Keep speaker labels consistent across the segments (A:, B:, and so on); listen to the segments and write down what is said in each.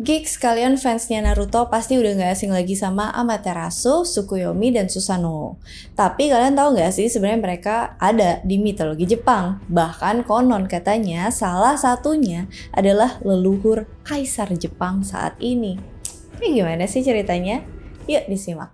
A: Geeks, kalian fansnya Naruto pasti udah gak asing lagi sama Amaterasu, Tsukuyomi, dan Susanoo. Tapi kalian tahu gak sih sebenarnya mereka ada di mitologi Jepang. Bahkan konon katanya salah satunya adalah leluhur Kaisar Jepang saat ini. Ini gimana sih ceritanya? Yuk disimak.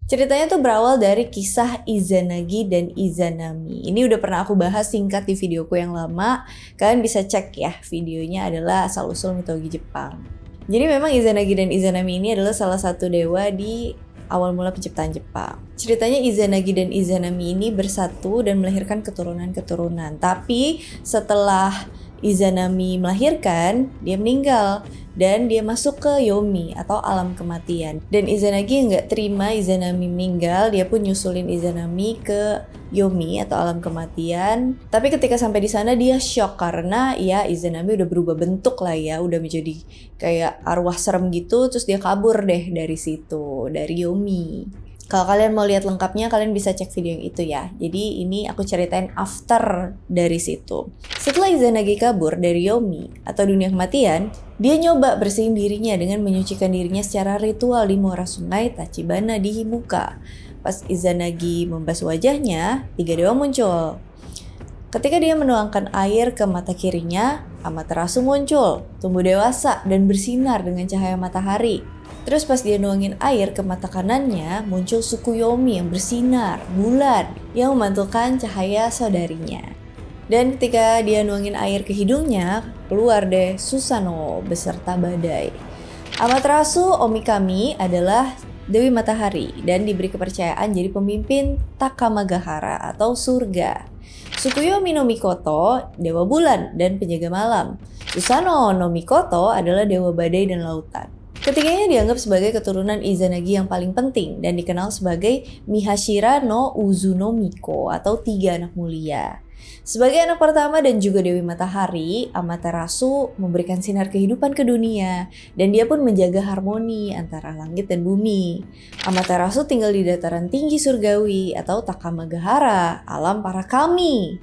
A: Ceritanya tuh berawal dari kisah Izanagi dan Izanami. Ini udah pernah aku bahas singkat di videoku yang lama. Kalian bisa cek ya, videonya adalah asal-usul mitologi Jepang. Jadi memang Izanagi dan Izanami ini adalah salah satu dewa di awal mula penciptaan Jepang. Ceritanya Izanagi dan Izanami ini bersatu dan melahirkan keturunan-keturunan. Tapi setelah Izanami melahirkan, dia meninggal. Dan dia masuk ke Yomi atau alam kematian. Dan Izanagi nggak terima Izanami meninggal, dia pun nyusulin Izanami ke Yomi atau alam kematian. Tapi ketika sampai di sana dia shock karena ya Izanami udah berubah bentuk lah ya, udah menjadi kayak arwah serem gitu. Terus dia kabur deh dari situ, dari Yomi. Kalau kalian mau lihat lengkapnya, kalian bisa cek video yang itu ya. Jadi ini aku ceritain after dari situ. Setelah Izanagi kabur dari Yomi atau dunia kematian, dia nyoba bersihin dirinya dengan menyucikan dirinya secara ritual di muara sungai Tachibana di Himuka. Pas Izanagi membasuh wajahnya, 3 dewa muncul. Ketika dia menuangkan air ke mata kirinya, Amaterasu muncul, tumbuh dewasa dan bersinar dengan cahaya matahari. Terus pas dia nuangin air ke mata kanannya, muncul Tsukuyomi yang bersinar, bulat, yang memantulkan cahaya saudarinya. Dan ketika dia nuangin air ke hidungnya, keluar deh Susanoo beserta badai. Amaterasu Omikami adalah Dewi Matahari dan diberi kepercayaan jadi pemimpin Takamagahara atau surga. Tsukuyomi no Mikoto, Dewa Bulan dan penjaga malam. Susanoo no Mikoto adalah Dewa Badai dan Lautan. Ketiganya dianggap sebagai keturunan Izanagi yang paling penting dan dikenal sebagai Mihashira no Uzunomiko atau 3 anak mulia. Sebagai anak pertama dan juga Dewi Matahari, Amaterasu memberikan sinar kehidupan ke dunia dan dia pun menjaga harmoni antara langit dan bumi. Amaterasu tinggal di dataran tinggi surgawi atau Takamagahara, alam para kami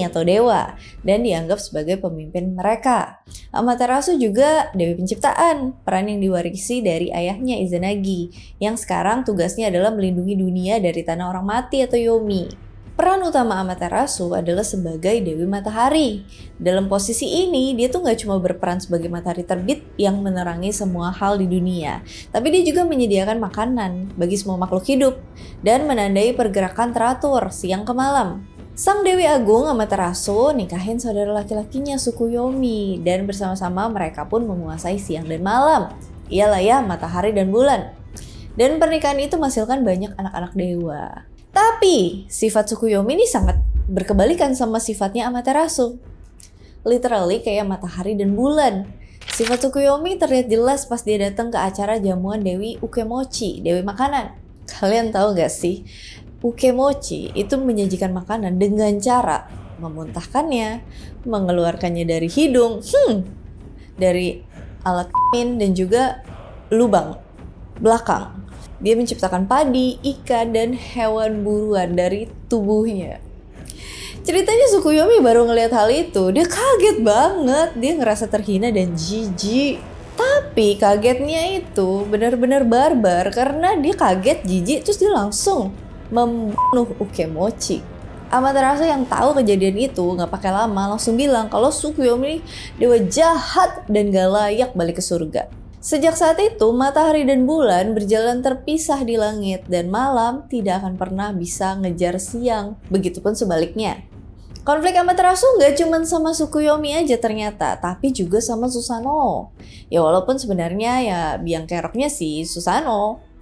A: atau dewa, dan dianggap sebagai pemimpin mereka. Amaterasu juga Dewi Penciptaan, peran yang diwarisi dari ayahnya Izanagi, yang sekarang tugasnya adalah melindungi dunia dari tanah orang mati atau Yomi. Peran utama Amaterasu adalah sebagai Dewi Matahari. Dalam posisi ini, dia tuh gak cuma berperan sebagai matahari terbit yang menerangi semua hal di dunia, tapi dia juga menyediakan makanan bagi semua makhluk hidup dan menandai pergerakan teratur siang ke malam. Sang Dewi Agung Amaterasu nikahin saudara laki-lakinya Tsukuyomi dan bersama-sama mereka pun menguasai siang dan malam. Iyalah ya, matahari dan bulan. Dan pernikahan itu menghasilkan banyak anak-anak dewa. Tapi sifat Tsukuyomi ini sangat berkebalikan sama sifatnya Amaterasu. Literally kayak matahari dan bulan. Sifat Tsukuyomi terlihat jelas pas dia datang ke acara jamuan Dewi Ukemochi, Dewi Makanan. Kalian tahu gak sih? Ukemochi itu menyajikan makanan dengan cara memuntahkannya, mengeluarkannya dari hidung, dari alat kelamin dan juga lubang belakang. Dia menciptakan padi, ikan, dan hewan buruan dari tubuhnya. Ceritanya Tsukuyomi baru ngelihat hal itu, dia kaget banget, dia ngerasa terhina dan jijik. Tapi kagetnya itu benar-benar barbar karena dia kaget, jijik, terus dia langsung membunuh Ukemochi. Amaterasu yang tahu kejadian itu gak pakai lama langsung bilang kalau Tsukuyomi dewa jahat dan gak layak balik ke surga. Sejak saat itu matahari dan bulan berjalan terpisah di langit dan malam tidak akan pernah bisa ngejar siang. Begitupun sebaliknya. Konflik Amaterasu gak cuma sama Tsukuyomi aja ternyata, tapi juga sama Susanoo. Ya walaupun sebenarnya ya biang keroknya sih Susanoo.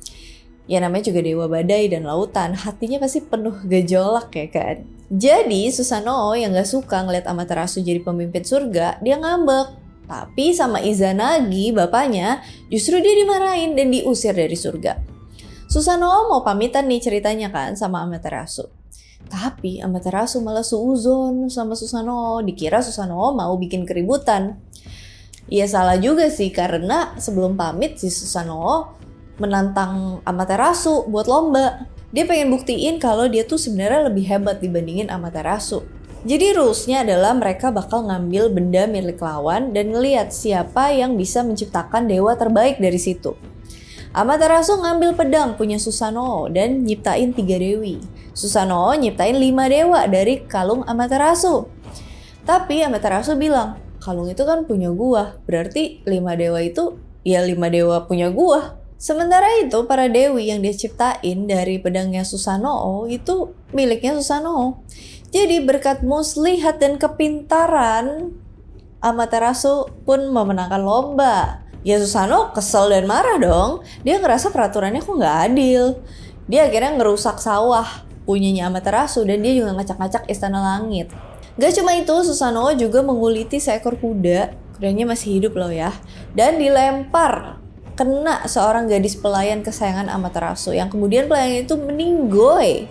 A: Ya namanya juga dewa badai dan lautan, hatinya pasti penuh gejolak ya kan. Jadi Susanoo yang gak suka ngeliat Amaterasu jadi pemimpin surga, dia ngambek. Tapi sama Izanagi, bapaknya, justru dia dimarahin dan diusir dari surga. Susanoo mau pamitan nih ceritanya kan sama Amaterasu. Tapi Amaterasu malah suuzon sama Susanoo, dikira Susanoo mau bikin keributan. Iya salah juga sih, karena sebelum pamit si Susanoo menantang Amaterasu buat lomba. Dia pengen buktiin kalau dia tuh sebenarnya lebih hebat dibandingin Amaterasu. Jadi rulesnya adalah mereka bakal ngambil benda milik lawan dan ngeliat siapa yang bisa menciptakan dewa terbaik dari situ. Amaterasu ngambil pedang punya Susanoo dan nyiptain 3 dewi. Susanoo nyiptain 5 dewa dari kalung Amaterasu. Tapi Amaterasu bilang, kalung itu kan punya gua, berarti 5 dewa itu ya 5 dewa punya gua. Sementara itu para dewi yang dia ciptain dari pedangnya Susanoo itu miliknya Susanoo. Jadi berkat muslihat dan kepintaran, Amaterasu pun memenangkan lomba. Ya Susanoo kesel dan marah dong. Dia ngerasa peraturannya kok nggak adil. Dia akhirnya ngerusak sawah punyanya Amaterasu dan dia juga ngacak-ngacak istana langit. Gak cuma itu, Susanoo juga menguliti seekor kuda. Kudanya masih hidup loh ya. Dan dilempar kena seorang gadis pelayan kesayangan Amaterasu yang kemudian pelayan itu meninggoy.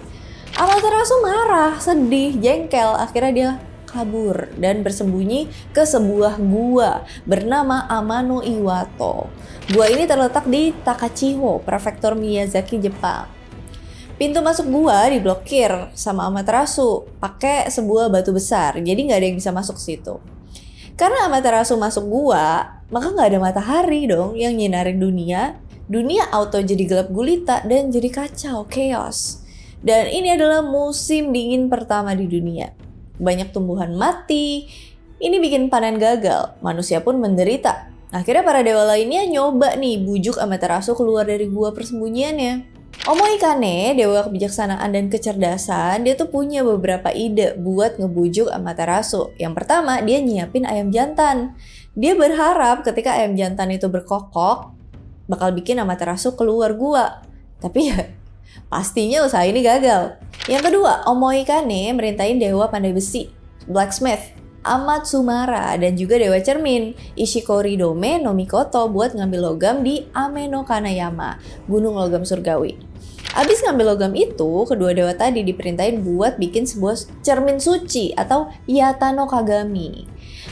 A: Amaterasu marah, sedih, jengkel. Akhirnya dia kabur dan bersembunyi ke sebuah gua bernama Amano Iwato. Gua ini terletak di Takachiho, prefektur Miyazaki, Jepang. Pintu masuk gua diblokir sama Amaterasu pakai sebuah batu besar, jadi nggak ada yang bisa masuk situ. Karena Amaterasu masuk gua, maka nggak ada matahari dong yang nyinarin dunia. Dunia auto jadi gelap gulita dan jadi kacau, chaos. Dan ini adalah musim dingin pertama di dunia. Banyak tumbuhan mati, ini bikin panen gagal, manusia pun menderita. Akhirnya para dewa lainnya nyoba nih bujuk Amaterasu keluar dari gua persembunyiannya. Omoikane, dewa kebijaksanaan dan kecerdasan, dia tuh punya beberapa ide buat ngebujuk Amaterasu. Yang pertama, dia nyiapin ayam jantan. Dia berharap ketika ayam jantan itu berkokok, bakal bikin Amaterasu keluar gua. Tapi ya, pastinya usaha ini gagal. Yang kedua, Omoikane merintahin dewa pandai besi, blacksmith, Amatsumara, dan juga dewa cermin, Ishikori Dome no Mikoto buat ngambil logam di Ame no Kanayama, gunung logam surgawi. Abis ngambil logam itu, kedua dewa tadi diperintahin buat bikin sebuah cermin suci atau Yata no Kagami.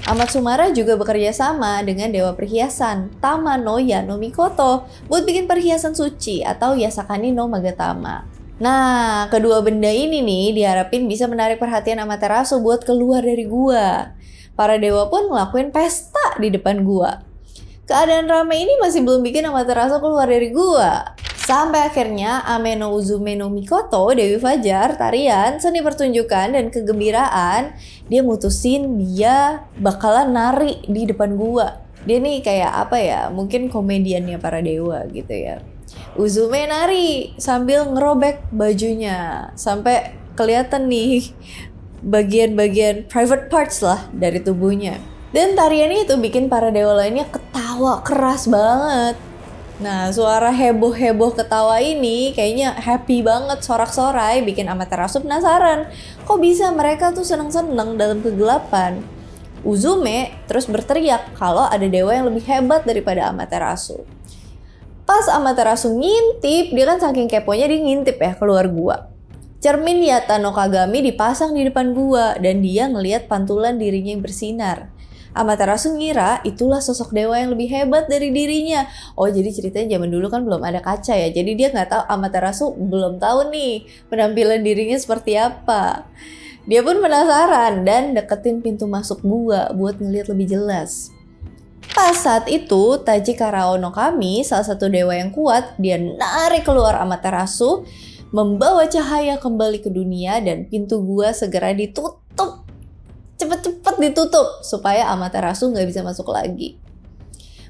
A: Amatsumara juga bekerja sama dengan dewa perhiasan, Tamano Ya no Mikoto, buat bikin perhiasan suci atau Yasakani no Magatama. Nah, kedua benda ini nih diharapin bisa menarik perhatian Amaterasu buat keluar dari gua. Para dewa pun ngelakuin pesta di depan gua. Keadaan ramai ini masih belum bikin Amaterasu keluar dari gua. Sampai akhirnya Ame no Uzume no Mikoto, Dewi Fajar, tarian, seni pertunjukan, dan kegembiraan, dia mutusin dia bakalan nari di depan gua. Dia nih kayak apa ya, mungkin komediannya para dewa gitu ya. Uzume nari sambil ngerobek bajunya sampai kelihatan nih bagian-bagian private parts lah dari tubuhnya. Dan tariannya itu bikin para dewa lainnya ketawa keras banget. Nah, suara heboh-heboh ketawa ini kayaknya happy banget, sorak-sorai, bikin Amaterasu penasaran. Kok bisa mereka tuh seneng-seneng dalam kegelapan? Uzume terus berteriak kalau ada dewa yang lebih hebat daripada Amaterasu. Pas Amaterasu ngintip, dia kan saking keponya dia ngintip ya keluar gua. Cermin Yata no Kagami dipasang di depan gua dan dia ngelihat pantulan dirinya yang bersinar. Amaterasu ngira itulah sosok dewa yang lebih hebat dari dirinya. Oh, jadi ceritanya zaman dulu kan belum ada kaca ya. Jadi dia nggak tahu, Amaterasu belum tahu nih penampilan dirinya seperti apa. Dia pun penasaran dan deketin pintu masuk gua buat ngeliat lebih jelas. Pas saat itu, Taji Karao no Kami, salah satu dewa yang kuat, dia narik keluar Amaterasu, membawa cahaya kembali ke dunia dan pintu gua segera ditutup. Cepet-cepet ditutup supaya Amaterasu nggak bisa masuk lagi.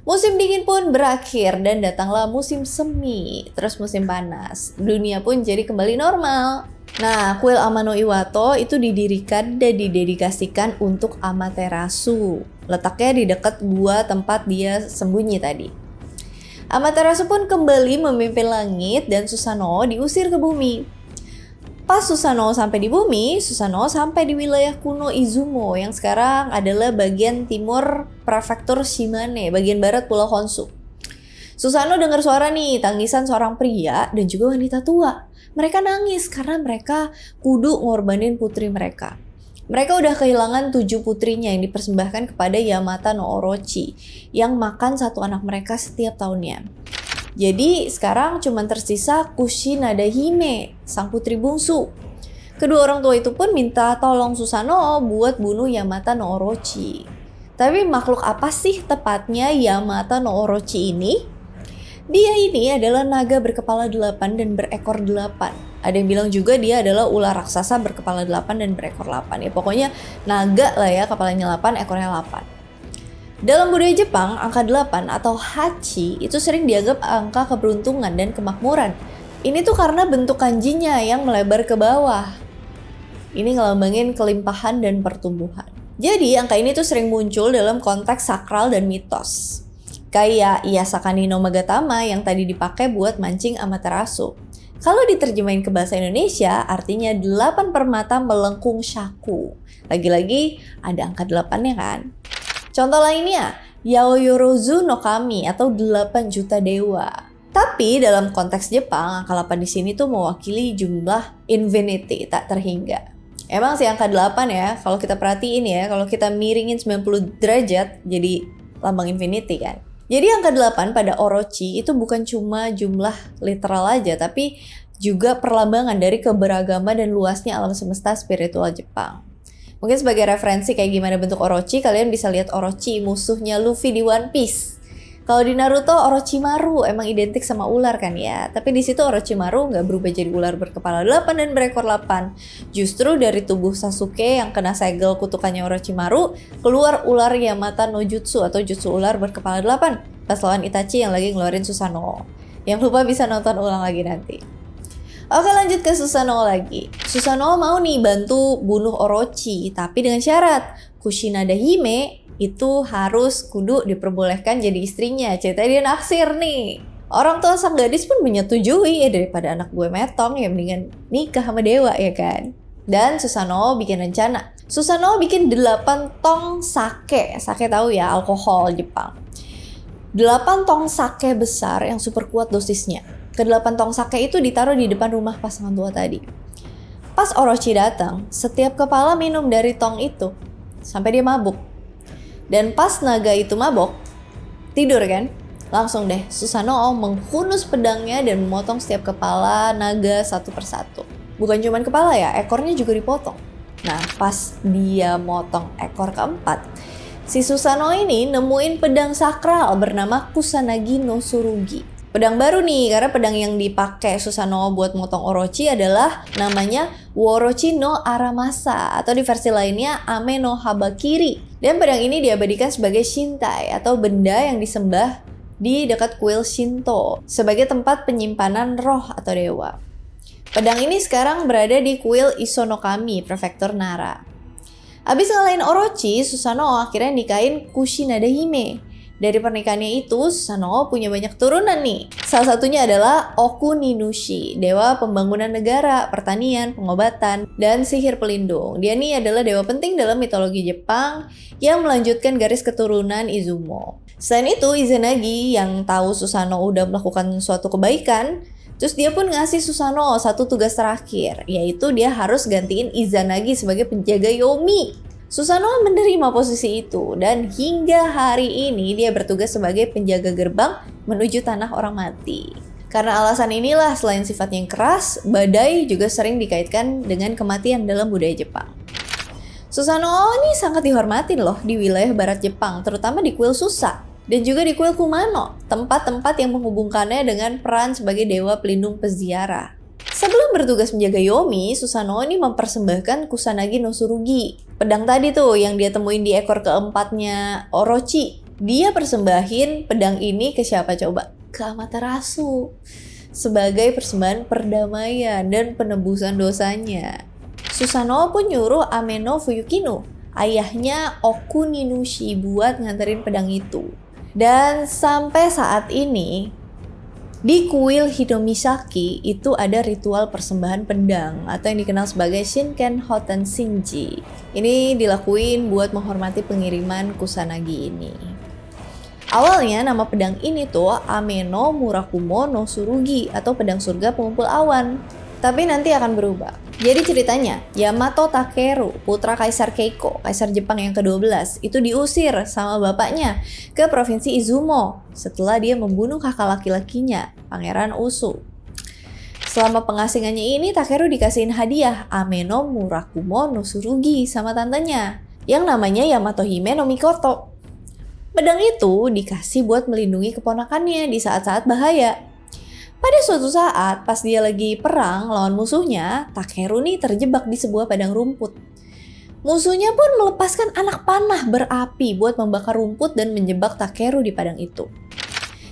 A: Musim dingin pun berakhir dan datanglah musim semi, terus musim panas. Dunia pun jadi kembali normal. Nah, kuil Amano Iwato itu didirikan dan didedikasikan untuk Amaterasu. Letaknya di dekat gua tempat dia sembunyi tadi. Amaterasu pun kembali memimpin langit dan Susanoo diusir ke bumi. Pas Susanoo sampai di bumi, Susanoo sampai di wilayah kuno Izumo yang sekarang adalah bagian timur prefektur Shimane, bagian barat Pulau Honshu. Susanoo dengar suara nih, tangisan seorang pria dan juga wanita tua. Mereka nangis karena mereka kudu ngorbanin putri mereka. Mereka udah kehilangan 7 putrinya yang dipersembahkan kepada Yamata no Orochi yang makan satu anak mereka setiap tahunnya. Jadi sekarang cuma tersisa Kushinada Hime, sang putri bungsu. Kedua orang tua itu pun minta tolong Susanoo buat bunuh Yamata no Orochi. Tapi makhluk apa sih tepatnya Yamata no Orochi ini? Dia ini adalah naga berkepala 8 dan berekor 8. Ada yang bilang juga dia adalah ular raksasa berkepala 8 dan berekor 8. Ya pokoknya naga lah ya, kepalanya 8, ekornya 8. Dalam budaya Jepang, angka 8 atau Hachi itu sering dianggap angka keberuntungan dan kemakmuran. Ini tuh karena bentuk kanjinya yang melebar ke bawah. Ini ngelambangin kelimpahan dan pertumbuhan. Jadi angka ini tuh sering muncul dalam konteks sakral dan mitos. Kayak Iyasakani no Magatama yang tadi dipakai buat mancing Amaterasu. Kalau diterjemahin ke bahasa Indonesia, artinya 8 permata melengkung syaku. Lagi-lagi ada angka 8-nya kan? Contoh lainnya, Yaoyorozu no Kami atau 8 juta dewa. Tapi dalam konteks Jepang, angka 8 di sini tuh mewakili jumlah infinity, tak terhingga. Emang sih angka 8 ya, kalau kita perhatiin ya, kalau kita miringin 90 derajat jadi lambang infinity kan. Jadi angka 8 pada Orochi itu bukan cuma jumlah literal aja, tapi juga perlambangan dari keberagaman dan luasnya alam semesta spiritual Jepang. Mungkin sebagai referensi kayak gimana bentuk Orochi, kalian bisa lihat Orochi musuhnya Luffy di One Piece. Kalau di Naruto Orochimaru emang identik sama ular kan ya, tapi di situ Orochimaru nggak berubah jadi ular berkepala 8 dan berekor 8. Justru dari tubuh Sasuke yang kena segel kutukannya Orochimaru, keluar ular Yamata no Jutsu atau jutsu ular berkepala 8 pas lawan Itachi yang lagi ngeluarin Susanoo. Yang lupa bisa nonton ulang lagi nanti. Oke, lanjut ke Susanoo lagi. Susanoo mau nih bantu bunuh Orochi, tapi dengan syarat Kushinada Hime itu harus kudu diperbolehkan jadi istrinya. Ceritanya dia naksir nih. Orang tua sang gadis pun menyetujui, ya daripada anak gue metong ya mendingan nikah sama dewa ya kan. Dan Susanoo bikin rencana. Susanoo bikin 8 tong sake. Sake tahu ya, alkohol Jepang. 8 tong sake besar yang super kuat dosisnya. Ke-8 tong sake itu ditaruh di depan rumah pasangan tua tadi. Pas Orochi datang, setiap kepala minum dari tong itu sampai dia mabuk. Dan pas naga itu mabok, tidur kan? Langsung deh Susanoo menghunus pedangnya dan memotong setiap kepala naga satu persatu. Bukan cuma kepala ya, ekornya juga dipotong. Nah, pas dia motong ekor keempat, si Susanoo ini nemuin pedang sakral bernama Kusanagi no Tsurugi. Pedang baru nih, karena pedang yang dipakai Susanoo buat motong Orochi adalah namanya Worochi no Aramasa atau di versi lainnya Ame no Habakiri. Dan pedang ini diabadikan sebagai Shintai atau benda yang disembah di dekat kuil Shinto sebagai tempat penyimpanan roh atau dewa. Pedang ini sekarang berada di kuil Isonokami, prefektur Nara. Abis ngalahin Orochi, Susanoo akhirnya nikahin Kushinada Hime. Dari pernikahannya itu, Susanoo punya banyak turunan nih. Salah satunya adalah Okuninushi, dewa pembangunan negara, pertanian, pengobatan, dan sihir pelindung. Dia nih adalah dewa penting dalam mitologi Jepang yang melanjutkan garis keturunan Izumo. Selain itu, Izanagi yang tahu Susanoo udah melakukan suatu kebaikan, terus dia pun ngasih Susanoo satu tugas terakhir, yaitu dia harus gantiin Izanagi sebagai penjaga Yomi. Susanoo menerima posisi itu dan hingga hari ini dia bertugas sebagai penjaga gerbang menuju tanah orang mati. Karena alasan inilah selain sifatnya yang keras, badai juga sering dikaitkan dengan kematian dalam budaya Jepang. Susanoo ini sangat dihormatin loh di wilayah barat Jepang, terutama di kuil Susa dan juga di kuil Kumano, tempat-tempat yang menghubungkannya dengan peran sebagai dewa pelindung peziarah. Sebelum bertugas menjaga Yomi, Susanoo ini mempersembahkan Kusanagi no Tsurugi. Pedang tadi tuh yang dia temuin di ekor keempatnya Orochi. Dia persembahin pedang ini ke siapa coba? Ke Amaterasu. Sebagai persembahan perdamaian dan penebusan dosanya. Susanoo pun nyuruh Ameno Fuyukino, ayahnya Okuninushi, buat nganterin pedang itu. Dan sampai saat ini, di kuil Hidomisaki itu ada ritual persembahan pedang atau yang dikenal sebagai Shinken Hoten Shinji. Ini dilakuin buat menghormati pengiriman Kusanagi ini. Awalnya nama pedang ini tuh Ameno Murakumo no Tsurugi atau pedang surga pengumpul awan. Tapi nanti akan berubah. Jadi ceritanya, Yamato Takeru, putra Kaisar Keiko, Kaisar Jepang yang ke-12, itu diusir sama bapaknya ke provinsi Izumo setelah dia membunuh kakak laki-lakinya, Pangeran Usu. Selama pengasingannya ini, Takeru dikasihin hadiah Ameno Murakumo no Tsurugi sama tantenya, yang namanya Yamato Hime no Mikoto. Pedang itu dikasih buat melindungi keponakannya di saat-saat bahaya. Pada suatu saat, pas dia lagi perang lawan musuhnya, Takeru nih terjebak di sebuah padang rumput. Musuhnya pun melepaskan anak panah berapi buat membakar rumput dan menjebak Takeru di padang itu.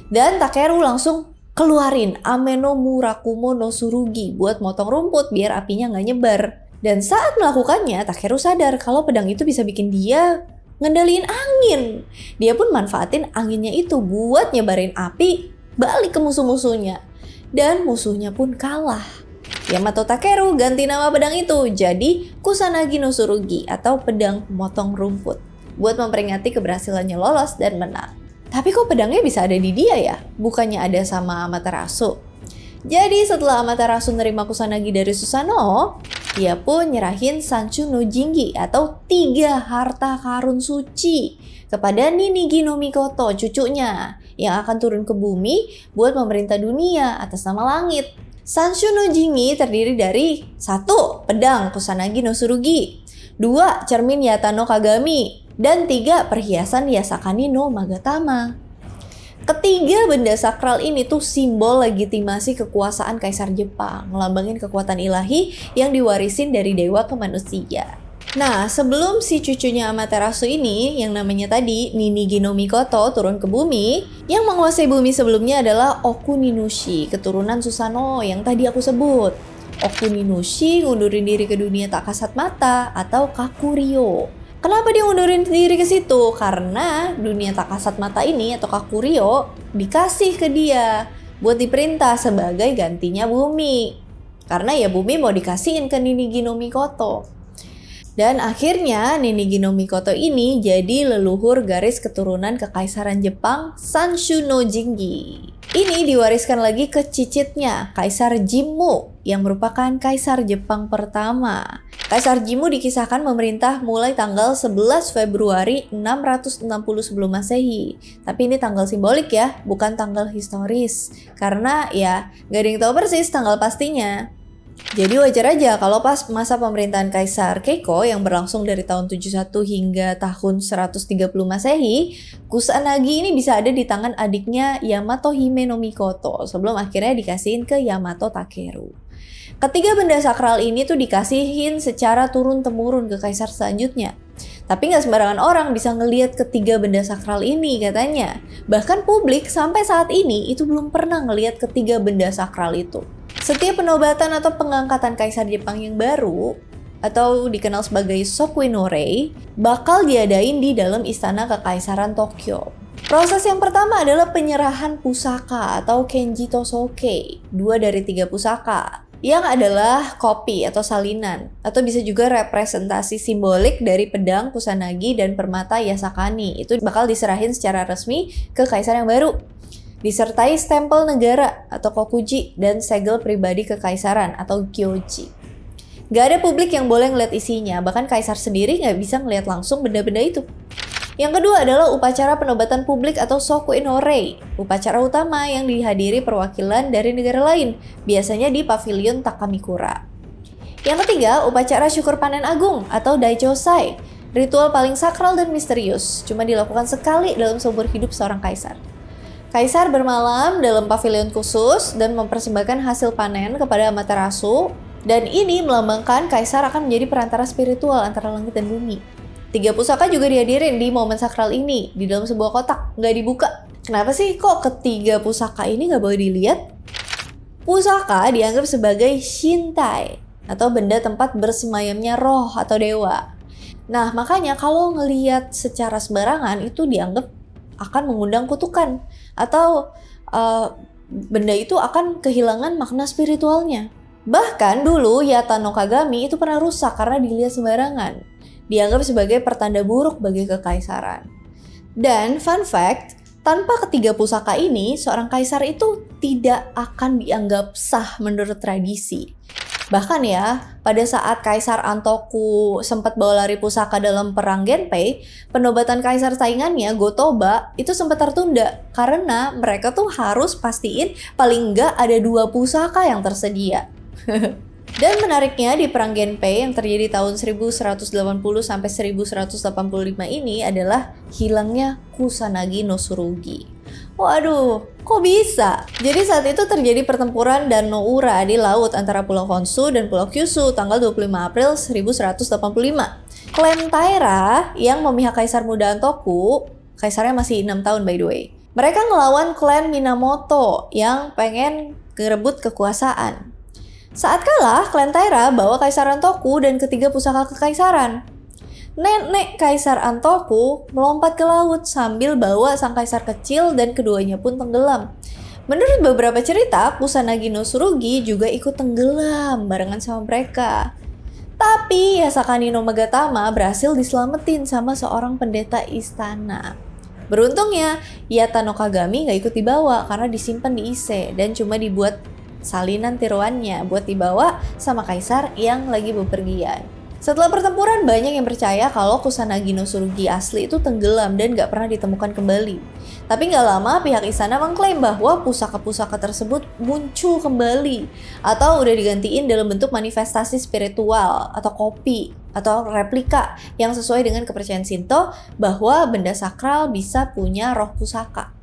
A: Dan Takeru langsung keluarin Ameno Murakumo no Tsurugi buat motong rumput biar apinya nggak nyebar. Dan saat melakukannya, Takeru sadar kalau pedang itu bisa bikin dia ngendaliin angin. Dia pun manfaatin anginnya itu buat nyebarin api balik ke musuh-musuhnya. Dan musuhnya pun kalah. Yamato Takeru ganti nama pedang itu jadi Kusanagi no Tsurugi atau pedang pemotong rumput buat memperingati keberhasilannya lolos dan menang. Tapi kok pedangnya bisa ada di dia ya? Bukannya ada sama Amaterasu? Jadi setelah Amaterasu nerima Kusanagi dari Susanoo, dia pun nyerahin Sanchu no Jingi atau 3 harta karun suci kepada Ninigi no Mikoto, cucunya, yang akan turun ke bumi buat memerintah dunia atas nama langit. Sanchu no Jingi terdiri dari 1. Pedang Kusanagi no Tsurugi, 2. Cermin Yata no Kagami, dan 3. Perhiasan Yasakani no Magatama. Ketiga benda sakral ini tuh simbol legitimasi kekuasaan Kaisar Jepang, ngelambangin kekuatan ilahi yang diwarisin dari dewa ke manusia. Nah, sebelum si cucunya Amaterasu ini, yang namanya tadi Ninigi no Mikoto, turun ke bumi, yang menguasai bumi sebelumnya adalah Okuninushi, keturunan Susanoo yang tadi aku sebut. Okuninushi ngundurin diri ke dunia tak kasat mata atau Kakuryō. Kenapa dia ngundurin diri ke situ? Karena dunia tak kasat mata ini atau Kakuryō dikasih ke dia buat diperintah sebagai gantinya bumi. Karena ya bumi mau dikasihin ke Ninigi no Mikoto. Dan akhirnya Ninigi no Mikoto ini jadi leluhur garis keturunan Kekaisaran Jepang Sanchu no Jingi. Ini diwariskan lagi ke cicitnya, Kaisar Jimmu, yang merupakan Kaisar Jepang pertama. Kaisar Jimmu dikisahkan memerintah mulai tanggal 11 Februari 660 sebelum Masehi. Tapi ini tanggal simbolik ya, bukan tanggal historis. Karena ya gak ada yang tahu persis tanggal pastinya. Jadi wajar aja kalau pas masa pemerintahan Kaisar Keiko yang berlangsung dari tahun 71 hingga tahun 130 Masehi, Kusanagi ini bisa ada di tangan adiknya Yamato Hime no Mikoto sebelum akhirnya dikasihin ke Yamato Takeru. Ketiga benda sakral ini tuh dikasihin secara turun-temurun ke kaisar selanjutnya. Tapi nggak sembarangan orang bisa ngelihat ketiga benda sakral ini katanya. Bahkan publik sampai saat ini itu belum pernah ngelihat ketiga benda sakral itu. Setiap penobatan atau pengangkatan Kaisar Jepang yang baru atau dikenal sebagai Sokui no Rei bakal diadain di dalam istana Kekaisaran Tokyo. Proses yang pertama adalah penyerahan pusaka atau Kenji Tosoke, 2 dari 3 pusaka, yang adalah kopi atau salinan, atau bisa juga representasi simbolik dari pedang Kusanagi dan permata Yasakani. Itu bakal diserahin secara resmi ke kaisar yang baru. Disertai stempel negara atau kokuji dan segel pribadi kekaisaran atau kyoji. Gak ada publik yang boleh ngeliat isinya, bahkan kaisar sendiri gak bisa ngeliat langsung benda-benda itu. Yang kedua adalah upacara penobatan publik atau Sokui no Rei, upacara utama yang dihadiri perwakilan dari negara lain, biasanya di pavilion Takamikura. Yang ketiga, upacara syukur panen agung atau Daichosai, ritual paling sakral dan misterius, cuma dilakukan sekali dalam seumur hidup seorang kaisar. Kaisar bermalam dalam pavilion khusus dan mempersembahkan hasil panen kepada Amaterasu, dan ini melambangkan kaisar akan menjadi perantara spiritual antara langit dan bumi. 3 pusaka juga dihadirin di momen sakral ini di dalam sebuah kotak, nggak dibuka. Kenapa sih kok ketiga pusaka ini nggak boleh dilihat? Pusaka dianggap sebagai shintai atau benda tempat bersemayamnya roh atau dewa. Nah makanya kalau ngelihat secara sembarangan itu dianggap akan mengundang kutukan atau benda itu akan kehilangan makna spiritualnya. Bahkan dulu Yata no Kagami itu pernah rusak karena dilihat sembarangan. Dianggap sebagai pertanda buruk bagi kekaisaran. Dan fun fact, tanpa ketiga pusaka ini, seorang kaisar itu tidak akan dianggap sah menurut tradisi. Bahkan ya, pada saat Kaisar Antoku sempat bawa lari pusaka dalam perang Genpei, penobatan kaisar saingannya Go-Toba itu sempat tertunda karena mereka tuh harus pastiin paling enggak ada 2 pusaka yang tersedia. Dan menariknya di perang Genpei yang terjadi tahun 1180 sampai 1185 ini adalah hilangnya Kusanagi no Tsurugi. Waduh, kok bisa? Jadi saat itu terjadi pertempuran Dan no Ura di laut antara Pulau Honshu dan Pulau Kyushu tanggal 25 April 1185. Klan Taira yang memihak Kaisar Muda Antoku, kaisarnya masih 6 tahun by the way. Mereka ngelawan klan Minamoto yang pengen ngerebut kekuasaan. Saat kalah, klan Taira bawa Kaisar Antoku dan ketiga pusaka kekaisaran. Nenek Kaisar Antoku melompat ke laut sambil bawa sang kaisar kecil dan keduanya pun tenggelam. Menurut beberapa cerita, Kusanagi no Tsurugi juga ikut tenggelam barengan sama mereka. Tapi Yasakani no Magatama berhasil diselamatin sama seorang pendeta istana. Beruntungnya, Yata no Kagami gak ikut dibawa karena disimpan di Ise dan cuma dibuat salinan tiruannya buat dibawa sama kaisar yang lagi bepergian. Setelah pertempuran, banyak yang percaya kalau Kusanagi no Tsurugi asli itu tenggelam dan gak pernah ditemukan kembali. Tapi gak lama pihak istana mengklaim bahwa pusaka-pusaka tersebut muncul kembali atau udah digantiin dalam bentuk manifestasi spiritual atau kopi atau replika yang sesuai dengan kepercayaan Shinto bahwa benda sakral bisa punya roh pusaka.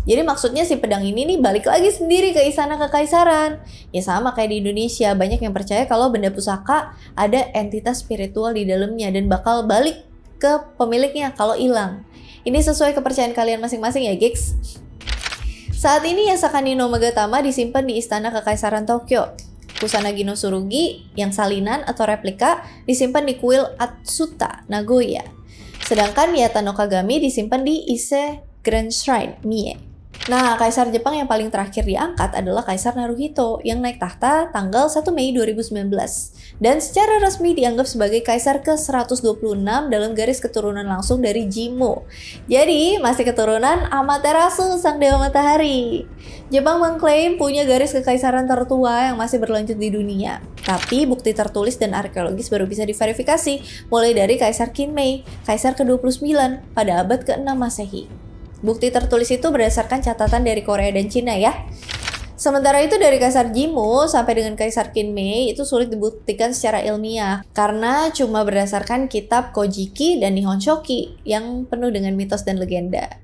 A: Jadi maksudnya si pedang ini nih balik lagi sendiri ke istana kekaisaran. Ya sama kayak di Indonesia, banyak yang percaya kalau benda pusaka ada entitas spiritual di dalamnya dan bakal balik ke pemiliknya kalau hilang. Ini sesuai kepercayaan kalian masing-masing ya, gigs. Saat ini Yasakani no Magatama disimpan di istana kekaisaran Tokyo. Kusanagi no Tsurugi yang salinan atau replika disimpan di kuil Atsuta, Nagoya. Sedangkan Yata no Kagami disimpan di Ise Grand Shrine, Mie. Nah, kaisar Jepang yang paling terakhir diangkat adalah Kaisar Naruhito yang naik tahta tanggal 1 Mei 2019 dan secara resmi dianggap sebagai kaisar ke-126 dalam garis keturunan langsung dari Jimmu. Jadi, masih keturunan Amaterasu, sang dewa matahari. Jepang mengklaim punya garis kekaisaran tertua yang masih berlanjut di dunia. Tapi bukti tertulis dan arkeologis baru bisa diverifikasi mulai dari Kaisar Kinmei, kaisar ke-29 pada abad ke-6 Masehi. Bukti tertulis itu berdasarkan catatan dari Korea dan Cina ya. Sementara itu dari Kaisar Jimmu sampai dengan Kaisar Kinmei itu sulit dibuktikan secara ilmiah karena cuma berdasarkan kitab Kojiki dan Nihon Shoki yang penuh dengan mitos dan legenda.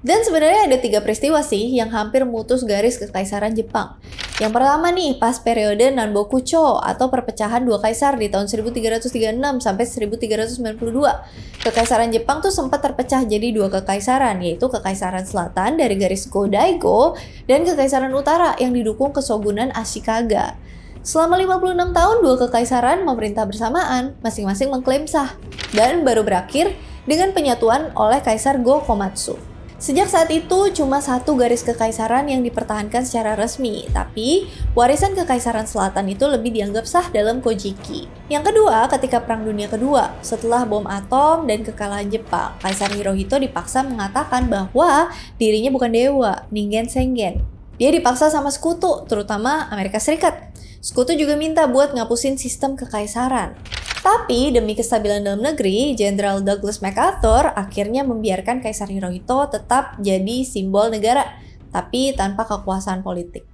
A: Dan sebenarnya ada 3 peristiwa sih yang hampir memutus garis kekaisaran Jepang. Yang pertama nih, pas periode Nanbokucho atau perpecahan 2 kaisar di tahun 1336 sampai 1392. Kekaisaran Jepang tuh sempat terpecah jadi 2 kekaisaran, yaitu Kekaisaran Selatan dari garis Go-Daigo dan Kekaisaran Utara yang didukung Kesogunan Ashikaga. Selama 56 tahun 2 kekaisaran memerintah bersamaan, masing-masing mengklaim sah, dan baru berakhir dengan penyatuan oleh Kaisar Go-Komatsu. Sejak saat itu, cuma 1 garis kekaisaran yang dipertahankan secara resmi, tapi warisan Kekaisaran Selatan itu lebih dianggap sah dalam Kojiki. Yang kedua, ketika Perang Dunia Kedua, setelah bom atom dan kekalahan Jepang, Kaisar Hirohito dipaksa mengatakan bahwa dirinya bukan dewa, Ningen Sengen. Dia dipaksa sama sekutu, terutama Amerika Serikat. Sekutu juga minta buat ngapusin sistem kekaisaran. Tapi demi kestabilan dalam negeri, Jenderal Douglas MacArthur akhirnya membiarkan Kaisar Hirohito tetap jadi simbol negara, tapi tanpa kekuasaan politik.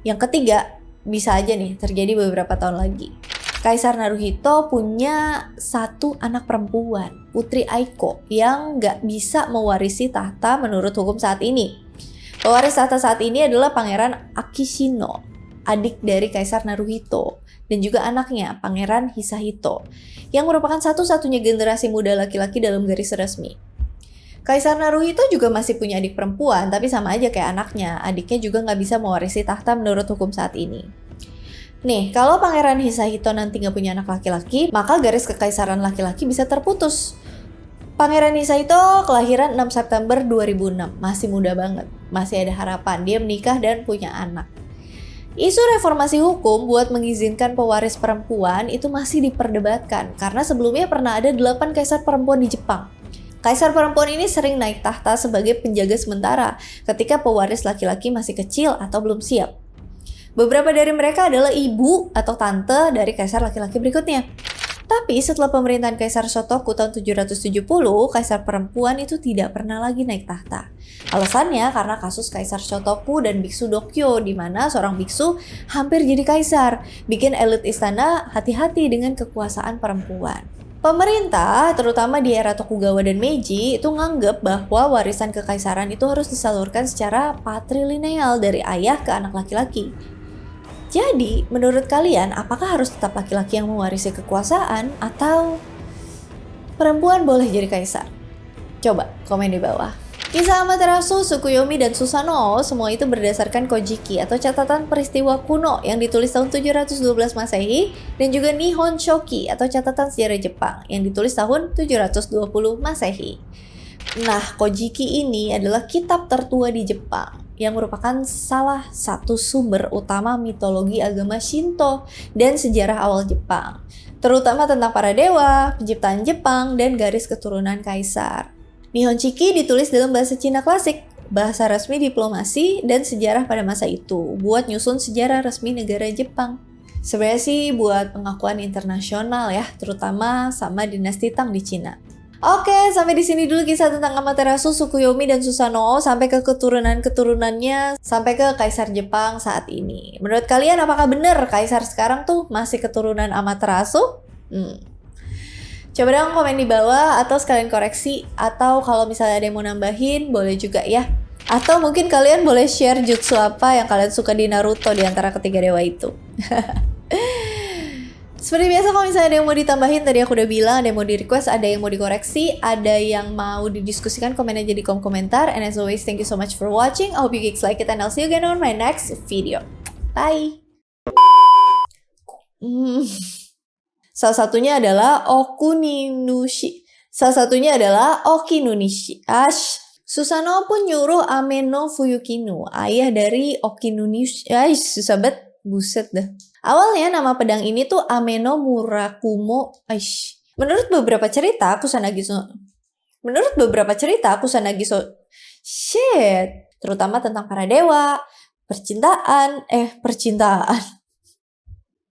A: Yang ketiga, bisa aja nih terjadi beberapa tahun lagi. Kaisar Naruhito punya 1 anak perempuan, Putri Aiko, yang nggak bisa mewarisi tahta menurut hukum saat ini. Pewaris tahta saat ini adalah Pangeran Akishino, adik dari Kaisar Naruhito, dan juga anaknya, Pangeran Hisahito, yang merupakan satu-satunya generasi muda laki-laki dalam garis resmi. Kaisar Naruhito juga masih punya adik perempuan, tapi sama aja kayak anaknya, adiknya juga nggak bisa mewarisi tahta menurut hukum saat ini. Nih, kalau Pangeran Hisahito nanti nggak punya anak laki-laki, maka garis kekaisaran laki-laki bisa terputus. Pangeran Hisahito kelahiran 6 September 2006, masih muda banget, masih ada harapan dia menikah dan punya anak. Isu reformasi hukum buat mengizinkan pewaris perempuan itu masih diperdebatkan karena sebelumnya pernah ada 8 kaisar perempuan di Jepang. Kaisar perempuan ini sering naik tahta sebagai penjaga sementara ketika pewaris laki-laki masih kecil atau belum siap. Beberapa dari mereka adalah ibu atau tante dari kaisar laki-laki berikutnya. Tapi setelah pemerintahan Kaisar Shotoku tahun 770, kaisar perempuan itu tidak pernah lagi naik tahta. Alasannya karena kasus Kaisar Shotoku dan Biksu Dokyo, di mana seorang biksu hampir jadi kaisar, bikin elit istana hati-hati dengan kekuasaan perempuan. Pemerintah, terutama di era Tokugawa dan Meiji, itu nganggep bahwa warisan kekaisaran itu harus disalurkan secara patrilineal dari ayah ke anak laki-laki. Jadi, menurut kalian, apakah harus tetap laki-laki yang mewarisi kekuasaan atau perempuan boleh jadi kaisar? Coba komen di bawah. Kisah Amaterasu, Tsukuyomi, dan Susanoo semua itu berdasarkan Kojiki atau catatan peristiwa kuno yang ditulis tahun 712 Masehi dan juga Nihon Shoki atau catatan sejarah Jepang yang ditulis tahun 720 Masehi. Nah, Kojiki ini adalah kitab tertua di Jepang yang merupakan salah satu sumber utama mitologi agama Shinto dan sejarah awal Jepang, terutama tentang para dewa, penciptaan Jepang, dan garis keturunan kaisar. Nihon Shiki ditulis dalam bahasa Cina klasik, bahasa resmi diplomasi dan sejarah pada masa itu, buat nyusun sejarah resmi negara Jepang. Sebenarnya sih buat pengakuan internasional ya, terutama sama dinasti Tang di Cina. Oke, sampai di sini dulu kisah tentang Amaterasu, Tsukuyomi, dan Susanoo sampai ke keturunan-keturunannya sampai ke kaisar Jepang saat ini. Menurut kalian apakah benar kaisar sekarang tuh masih keturunan Amaterasu? Coba dong komen di bawah atau sekalian koreksi, atau kalau misalnya ada yang mau nambahin boleh juga ya. Atau mungkin kalian boleh share jutsu apa yang kalian suka di Naruto di antara ketiga dewa itu. Seperti biasa kalau misalnya ada yang mau ditambahin, tadi aku udah bilang ada yang mau di-request, ada yang mau dikoreksi, ada yang mau didiskusikan, komen aja di kolom komentar. And as always, thank you so much for watching. I hope you geeks like it and I'll see you again on my next video. Bye! Salah satunya adalah Okuninushi. Susanoo pun nyuruh Ameno Fuyukinu, ayah dari Okinunushi. Susah banget. Buset dah. Awalnya nama pedang ini tuh Ameno Murakumo. Menurut beberapa cerita Kusanagi terutama tentang para dewa, percintaan.